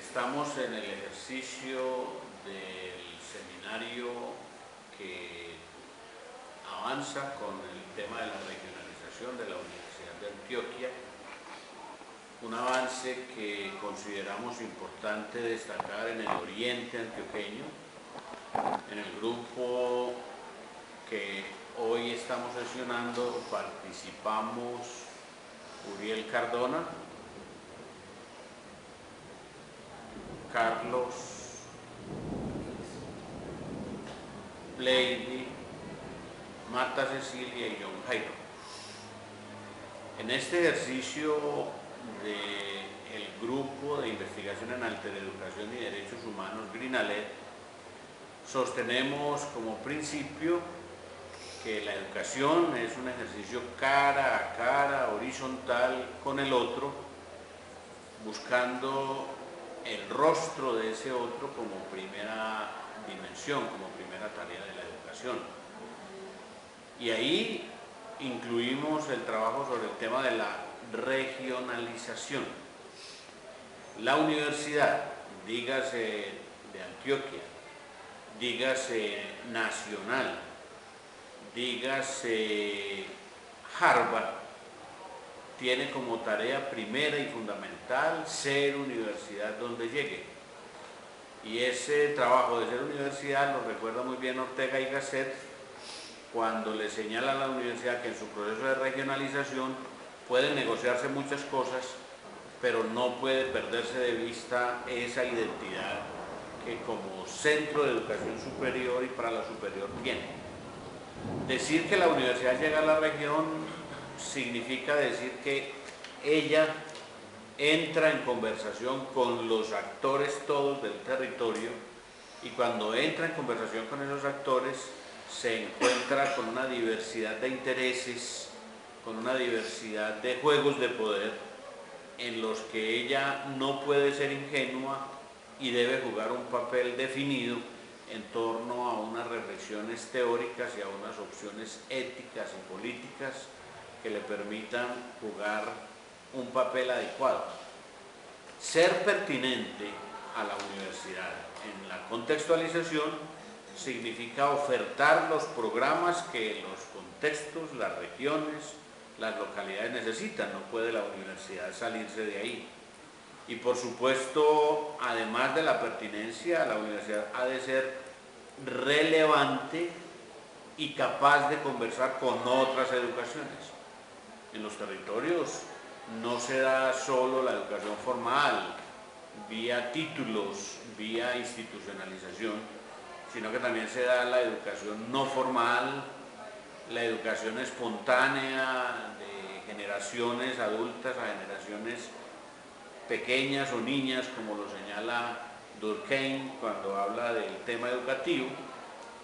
Estamos en el ejercicio del seminario que avanza con el tema de la regionalización de la Universidad de Antioquia, un avance que consideramos importante destacar en el oriente antioqueño. En el grupo que hoy estamos sesionando participamos Uriel Cardona, Carlos, Lady, Marta Cecilia y John Jairo. En este ejercicio del grupo de investigación en altereducación y derechos humanos Grinalet, sostenemos como principio que la educación es un ejercicio cara a cara, horizontal con el otro, buscando el rostro de ese otro como primera dimensión, como primera tarea de la educación. Y ahí incluimos el trabajo sobre el tema de la regionalización. La universidad, dígase de Antioquia, dígase nacional, dígase Harvard, tiene como tarea primera y fundamental ser universidad donde llegue. Y ese trabajo de ser universidad lo recuerda muy bien Ortega y Gasset cuando le señala a la universidad que en su proceso de regionalización pueden negociarse muchas cosas, pero no puede perderse de vista esa identidad que como centro de educación superior y para la superior tiene. Decir que la universidad llega a la región significa decir que ella entra en conversación con los actores todos del territorio, y cuando entra en conversación con esos actores se encuentra con una diversidad de intereses, con una diversidad de juegos de poder en los que ella no puede ser ingenua y debe jugar un papel definido en torno a unas reflexiones teóricas y a unas opciones éticas y políticas que le permitan jugar un papel adecuado. Ser pertinente a la universidad en la contextualización significa ofertar los programas que los contextos, las regiones, las localidades necesitan. No puede la universidad salirse de ahí. Y por supuesto, además de la pertinencia, la universidad ha de ser relevante y capaz de conversar con otras educaciones. En los territorios no se da solo la educación formal, vía títulos, vía institucionalización, sino que también se da la educación no formal, la educación espontánea de generaciones adultas a generaciones pequeñas o niñas, como lo señala Durkheim cuando habla del tema educativo.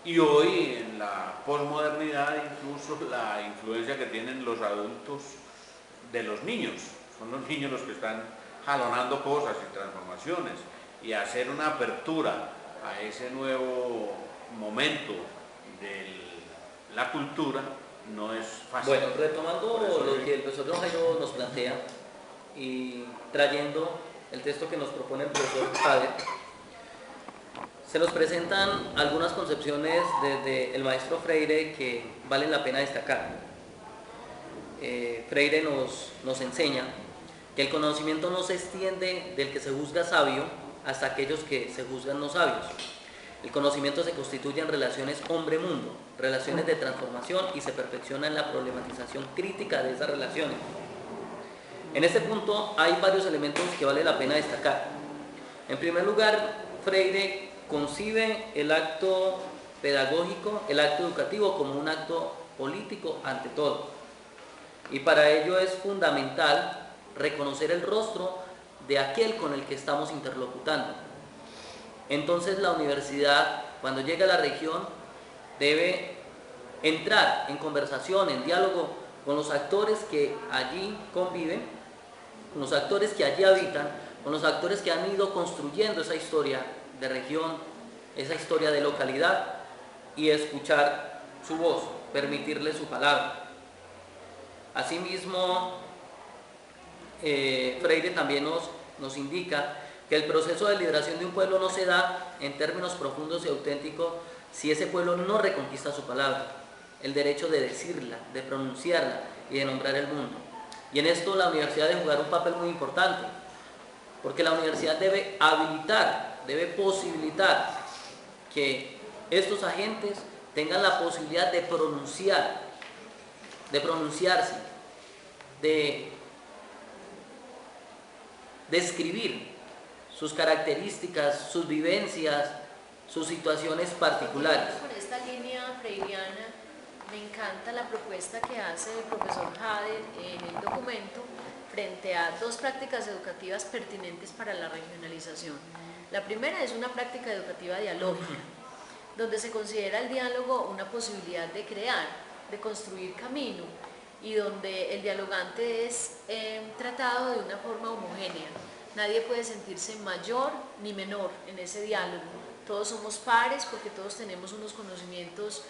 Y hoy, en la posmodernidad, incluso la influencia que tienen los adultos de los niños. Son los niños los que están jalonando cosas y transformaciones, y hacer una apertura a ese nuevo momento de la cultura no es fácil. Bueno, retomando lo que el profesor John Jairo nos plantea y trayendo el texto que nos propone el profesor Pader, se nos presentan algunas concepciones desde el maestro Freire que valen la pena destacar. Freire nos enseña que el conocimiento no se extiende del que se juzga sabio hasta aquellos que se juzgan no sabios. El conocimiento se constituye en relaciones hombre-mundo, relaciones de transformación, y se perfecciona en la problematización crítica de esas relaciones. En este punto hay varios elementos que vale la pena destacar. En primer lugar, Freire concibe el acto pedagógico, el acto educativo, como un acto político ante todo. Y para ello es fundamental reconocer el rostro de aquel con el que estamos interlocutando. Entonces la universidad, cuando llega a la región, debe entrar en conversación, en diálogo con los actores que allí conviven, con los actores que allí habitan, con los actores que han ido construyendo esa historia de región, esa historia de localidad, y escuchar su voz, permitirle su palabra. Asimismo, Freire también nos indica que el proceso de liberación de un pueblo no se da en términos profundos y auténticos si ese pueblo no reconquista su palabra, el derecho de decirla, de pronunciarla y de nombrar el mundo. Y en esto la universidad debe jugar un papel muy importante, porque la universidad debe habilitar, debe posibilitar que estos agentes tengan la posibilidad de pronunciar, de pronunciarse, de describir sus características, sus vivencias, sus situaciones particulares. Con esta línea freiriana, me encanta la propuesta que hace el profesor Hader en el documento frente a dos prácticas educativas pertinentes para la regionalización. La primera es una práctica educativa dialógica, donde se considera el diálogo una posibilidad de crear, de construir camino, y donde el dialogante es tratado de una forma homogénea. Nadie puede sentirse mayor ni menor en ese diálogo. Todos somos pares porque todos tenemos unos conocimientos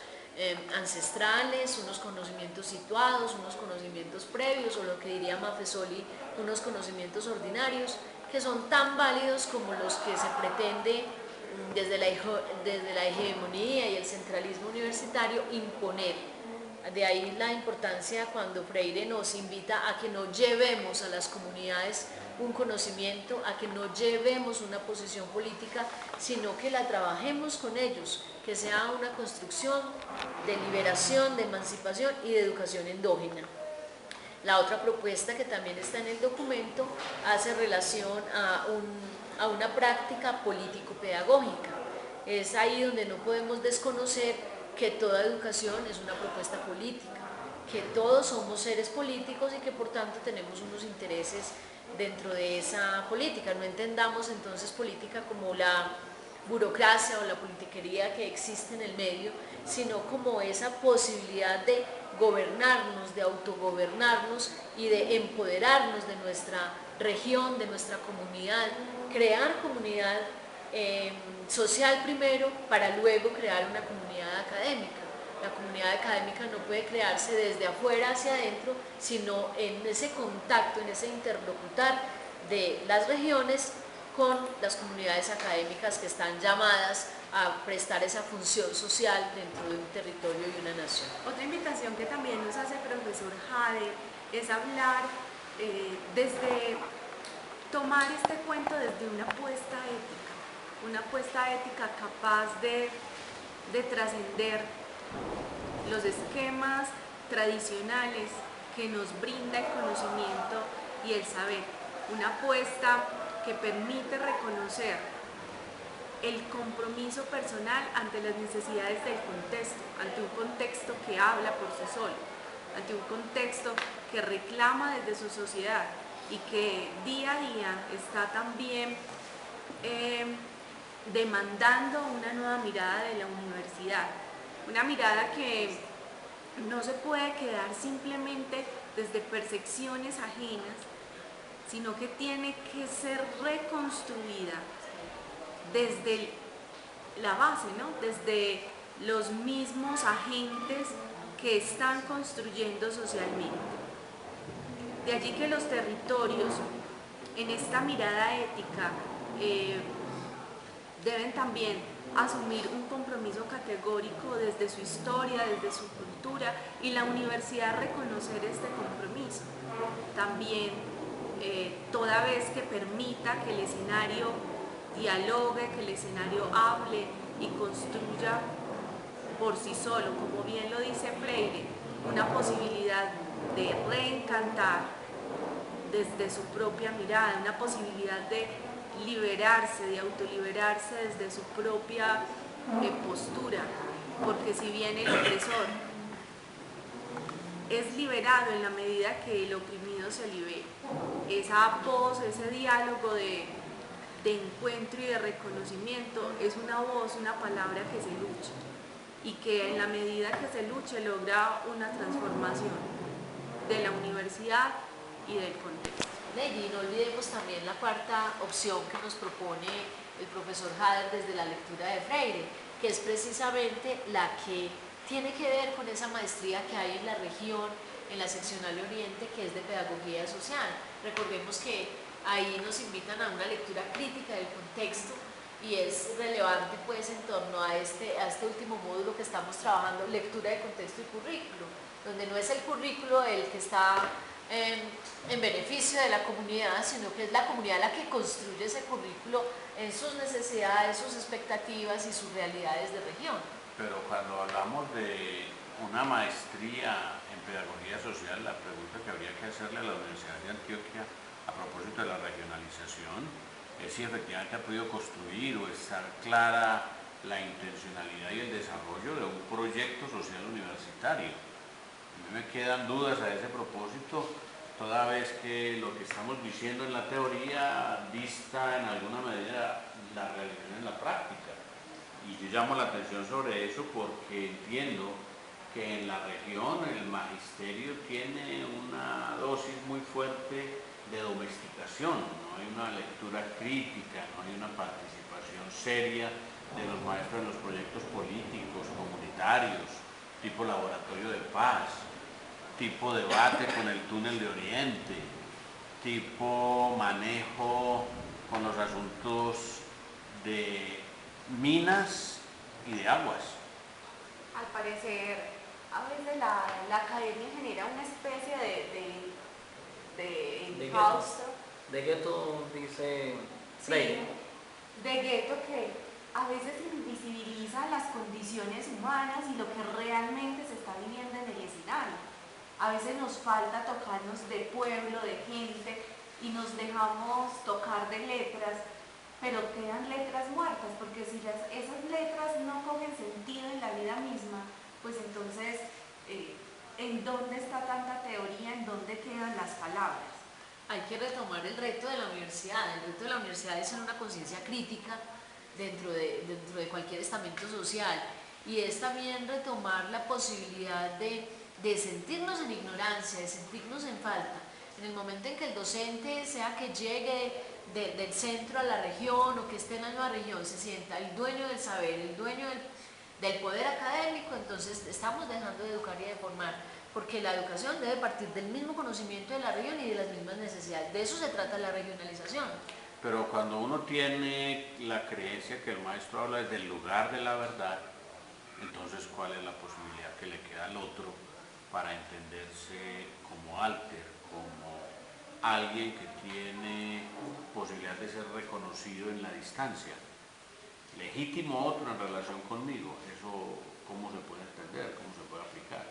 ancestrales, unos conocimientos situados, unos conocimientos previos, o lo que diría Maffesoli, unos conocimientos ordinarios, que son tan válidos como los que se pretende desde la hegemonía y el centralismo universitario imponer. De ahí la importancia cuando Freire nos invita a que no llevemos a las comunidades un conocimiento, a que no llevemos una posición política, sino que la trabajemos con ellos, que sea una construcción de liberación, de emancipación y de educación endógena. La otra propuesta que también está en el documento hace relación a una práctica político-pedagógica. Es ahí donde no podemos desconocer que toda educación es una propuesta política, que todos somos seres políticos y que por tanto tenemos unos intereses dentro de esa política. No entendamos entonces política como la burocracia o la politiquería que existe en el medio, sino como esa posibilidad de gobernarnos, de autogobernarnos y de empoderarnos de nuestra región, de nuestra comunidad, crear comunidad social primero para luego crear una comunidad académica. La comunidad académica no puede crearse desde afuera hacia adentro, sino en ese contacto, en ese interlocutar de las regiones con las comunidades académicas que están llamadas a prestar esa función social dentro de un territorio y una nación. Otra invitación que también nos hace el profesor Hader es hablar desde tomar este cuento desde una apuesta ética capaz de trascender los esquemas tradicionales que nos brinda el conocimiento y el saber, una apuesta que permite reconocer el compromiso personal ante las necesidades del contexto, ante un contexto que habla por sí solo, ante un contexto que reclama desde su sociedad y que día a día está también demandando una nueva mirada de la universidad, una mirada que no se puede quedar simplemente desde percepciones ajenas, sino que tiene que ser reconstruida desde la base, ¿no? Desde los mismos agentes que están construyendo socialmente. De allí que los territorios, en esta mirada ética, deben también asumir un compromiso categórico desde su historia, desde su cultura, y la universidad reconocer este compromiso. También toda vez que permita que el escenario dialogue, que el escenario hable y construya por sí solo, como bien lo dice Freire, una posibilidad de reencantar desde su propia mirada, una posibilidad de liberarse, de autoliberarse desde su propia postura, porque si bien el opresor es liberado en la medida que el oprimido se libera, esa voz, ese diálogo de encuentro y de reconocimiento es una voz, una palabra que se lucha, y que en la medida que se luche logra una transformación de la universidad y del contexto. Y no olvidemos también la cuarta opción que nos propone el profesor Hader desde la lectura de Freire, que es precisamente la que tiene que ver con esa maestría que hay en la región, en la seccional Oriente, que es de pedagogía social. Recordemos que ahí nos invitan a una lectura crítica del contexto y es relevante pues en torno a este último módulo que estamos trabajando, lectura de contexto y currículo, donde no es el currículo el que está en beneficio de la comunidad, sino que es la comunidad la que construye ese currículo en sus necesidades, sus expectativas y sus realidades de región. Pero cuando hablamos de una maestría en pedagogía social, la pregunta que habría que hacerle a la Universidad de Antioquia a propósito de la regionalización es si efectivamente ha podido construir o estar clara la intencionalidad y el desarrollo de un proyecto social universitario. A mí me quedan dudas a ese propósito, toda vez que lo que estamos diciendo en la teoría dista en alguna medida la realización en la práctica. Y yo llamo la atención sobre eso porque entiendo que en la región el magisterio tiene una dosis muy fuerte de domesticación, no hay una lectura crítica, no hay una participación seria de los maestros en los proyectos políticos, comunitarios, tipo laboratorio de paz, tipo debate con el túnel de Oriente, tipo manejo con los asuntos de minas y de aguas. Al parecer, a veces la academia genera una especie de enclausto. De gueto, dice Freire. Sí, de gueto que a veces invisibiliza las condiciones humanas y lo que realmente se está viviendo en el escenario. A veces nos falta tocarnos de pueblo, de gente, y nos dejamos tocar de letras, pero quedan letras muertas, porque si esas letras no cogen sentido en la vida misma, pues entonces, ¿en dónde está tanta teoría? ¿En dónde quedan las palabras? Hay que retomar el reto de la universidad. El reto de la universidad es tener una conciencia crítica dentro de cualquier estamento social, y es también retomar la posibilidad de sentirnos en ignorancia, de sentirnos en falta. En el momento en que el docente, sea que llegue del centro a la región o que esté en la nueva región, se sienta el dueño del saber, el dueño del poder académico, entonces estamos dejando de educar y de formar, porque la educación debe partir del mismo conocimiento de la región y de las mismas necesidades. De eso se trata la regionalización. Pero cuando uno tiene la creencia que el maestro habla desde el lugar de la verdad, entonces ¿cuál es la posibilidad que le queda al otro para entenderse como alter, como alguien que tiene posibilidad de ser reconocido en la distancia? Legítimo otro en relación conmigo, ¿eso cómo se puede entender, cómo se puede aplicar?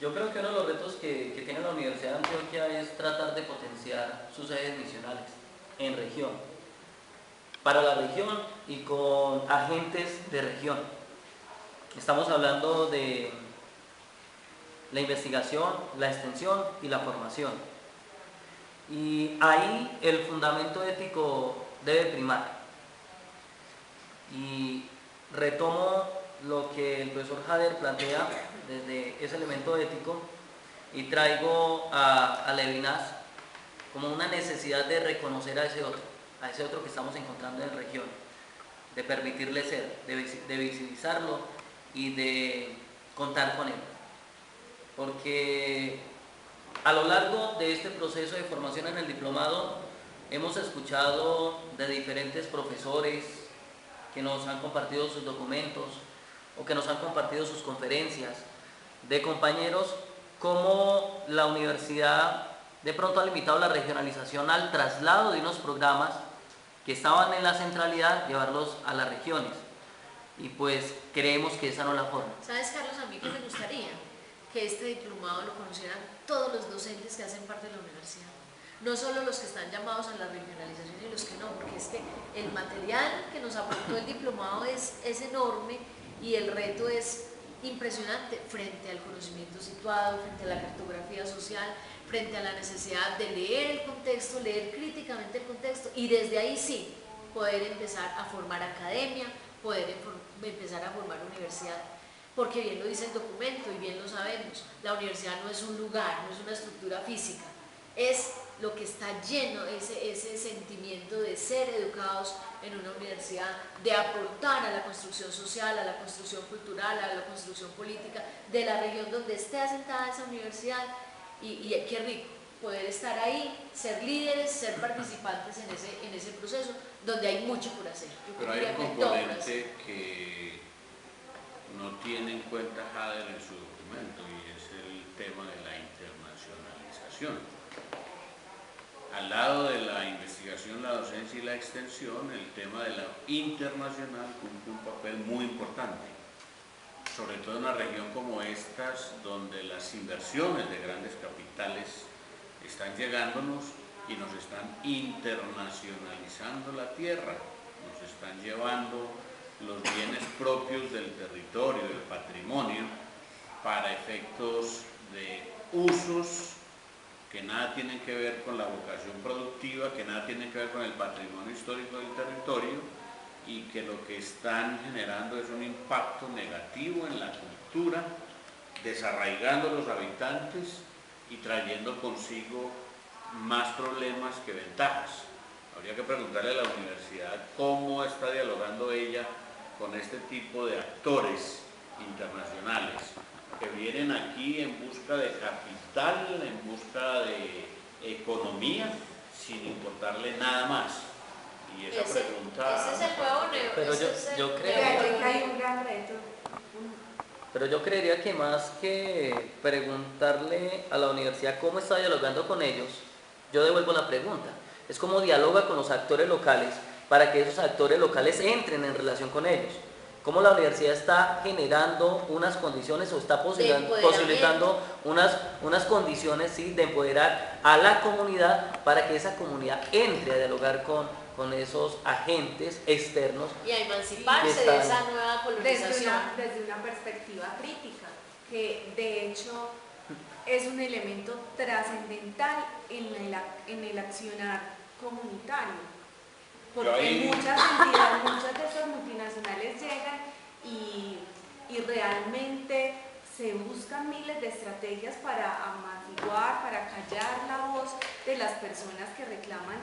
Yo creo que uno de los retos que tiene la Universidad de Antioquia es tratar de potenciar sus sedes misionales en región, para la región y con agentes de región. Estamos hablando de la investigación, la extensión y la formación. Y ahí el fundamento ético debe primar. Y retomo lo que el profesor Hader plantea desde ese elemento ético y traigo a Levinas como una necesidad de reconocer a ese otro que estamos encontrando en región, de permitirle ser, de visibilizarlo y de contar con él. Porque a lo largo de este proceso de formación en el diplomado hemos escuchado de diferentes profesores que nos han compartido sus documentos o que nos han compartido sus conferencias, de compañeros cómo la universidad de pronto ha limitado la regionalización al traslado de unos programas que estaban en la centralidad, llevarlos a las regiones. Y pues creemos que esa no es la forma. ¿Sabes, Carlos? A mí que me gustaría que este diplomado lo conocieran todos los docentes que hacen parte de la universidad. No solo los que están llamados a la regionalización y los que no, porque es que el material que nos aportó el diplomado es enorme y el reto es impresionante frente al conocimiento situado, frente a la cartografía social, frente a la necesidad de leer el contexto, leer críticamente el contexto y desde ahí sí poder empezar a formar academia, poder empezar a formar universidad. Porque bien lo dice el documento y bien lo sabemos, la universidad no es un lugar, no es una estructura física, es lo que está lleno, ese sentimiento de ser educados en una universidad, de aportar a la construcción social, a la construcción cultural, a la construcción política de la región donde esté asentada esa universidad. Y qué rico poder estar ahí, ser líderes, ser participantes en ese proceso, donde hay mucho por hacer. Pero hay un componente que no tiene en cuenta Hader en su documento, y es el tema de la internacionalización. Al lado de la investigación, la docencia y la extensión, el tema de la internacional cumple un papel muy importante, sobre todo en una región como estas, donde las inversiones de grandes capitales están llegándonos y nos están internacionalizando la tierra, nos están llevando los bienes propios del territorio, del patrimonio, para efectos de usos que nada tienen que ver con la vocación productiva, que nada tienen que ver con el patrimonio histórico del territorio, y que lo que están generando es un impacto negativo en la cultura, desarraigando a los habitantes y trayendo consigo más problemas que ventajas. Habría que preguntarle a la universidad cómo está dialogando ella con este tipo de actores internacionales que vienen aquí en busca de capital, en busca de economía, sin importarle nada más. Y esa pregunta... Ese es el nuevo negocio. Pero yo creo que hay un gran reto. Pero yo creería que más que preguntarle a la universidad cómo está dialogando con ellos, yo devuelvo la pregunta. Es cómo dialoga con los actores locales para que esos actores locales entren en relación con ellos. Cómo la universidad está generando unas condiciones o está posibilitando unas condiciones, ¿sí?, de empoderar a la comunidad para que esa comunidad entre a dialogar con esos agentes externos y a emanciparse de esa nueva colonización. Desde una perspectiva crítica, que de hecho es un elemento trascendental en el accionar comunitario. Porque muchas entidades, muchas de esas multinacionales llegan y realmente se buscan miles de estrategias para amortiguar, para callar la voz de las personas que reclaman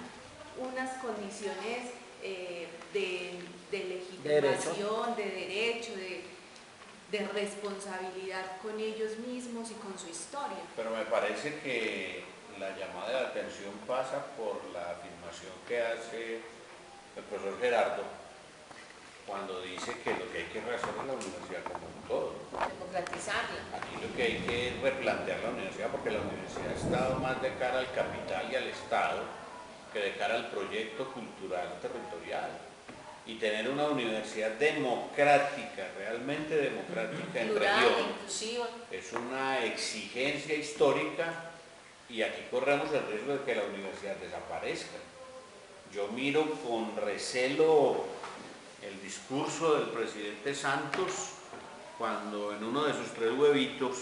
unas condiciones de legitimación, de derecho, de responsabilidad con ellos mismos y con su historia. Pero me parece que la llamada de atención pasa por la afirmación que hace el profesor Gerardo cuando dice que lo que hay que hacer en la universidad como un todo. Democratizarla. Aquí lo que hay que es replantear la universidad, porque la universidad ha estado más de cara al capital y al Estado que de cara al proyecto cultural territorial. Y tener una universidad democrática, realmente democrática en región, inclusiva, es una exigencia histórica, y aquí corremos el riesgo de que la universidad desaparezca. Yo miro con recelo el discurso del presidente Santos cuando en uno de sus 3 huevitos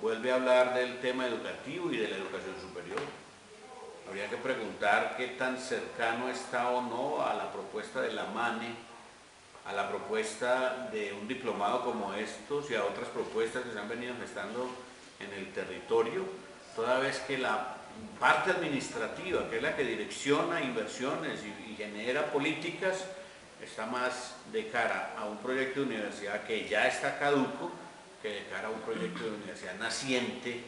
vuelve a hablar del tema educativo y de la educación superior. Habría que preguntar qué tan cercano está o no a la propuesta de la MANE, a la propuesta de un diplomado como estos y a otras propuestas que se han venido gestando en el territorio, toda vez que la parte administrativa, que es la que direcciona inversiones y genera políticas, está más de cara a un proyecto de universidad que ya está caduco que de cara a un proyecto de universidad naciente,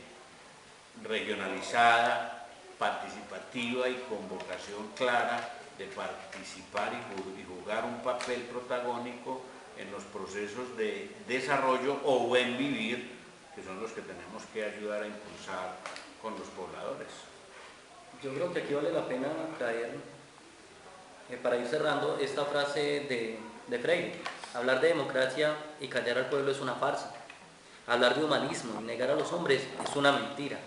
regionalizada, participativa y con vocación clara de participar y jugar un papel protagónico en los procesos de desarrollo o buen vivir, que son los que tenemos que ayudar a impulsar con los pobladores. Yo creo que aquí vale la pena traer, para ir cerrando, esta frase de Freire. Hablar de democracia y callar al pueblo es una farsa. Hablar de humanismo y negar a los hombres es una mentira.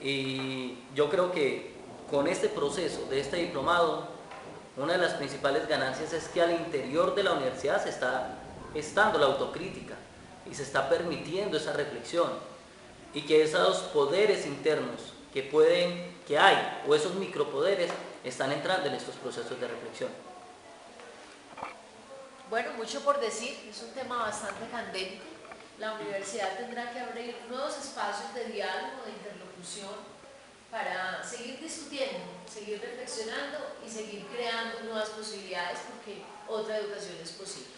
Y yo creo que con este proceso de este diplomado, una de las principales ganancias es que al interior de la universidad se está gestando la autocrítica y se está permitiendo esa reflexión, y que esos poderes internos que hay, o esos micropoderes, están entrando en estos procesos de reflexión. Bueno, mucho por decir, es un tema bastante candente. La universidad tendrá que abrir nuevos espacios de diálogo, de interlocución, para seguir discutiendo, seguir reflexionando y seguir creando nuevas posibilidades, porque otra educación es posible.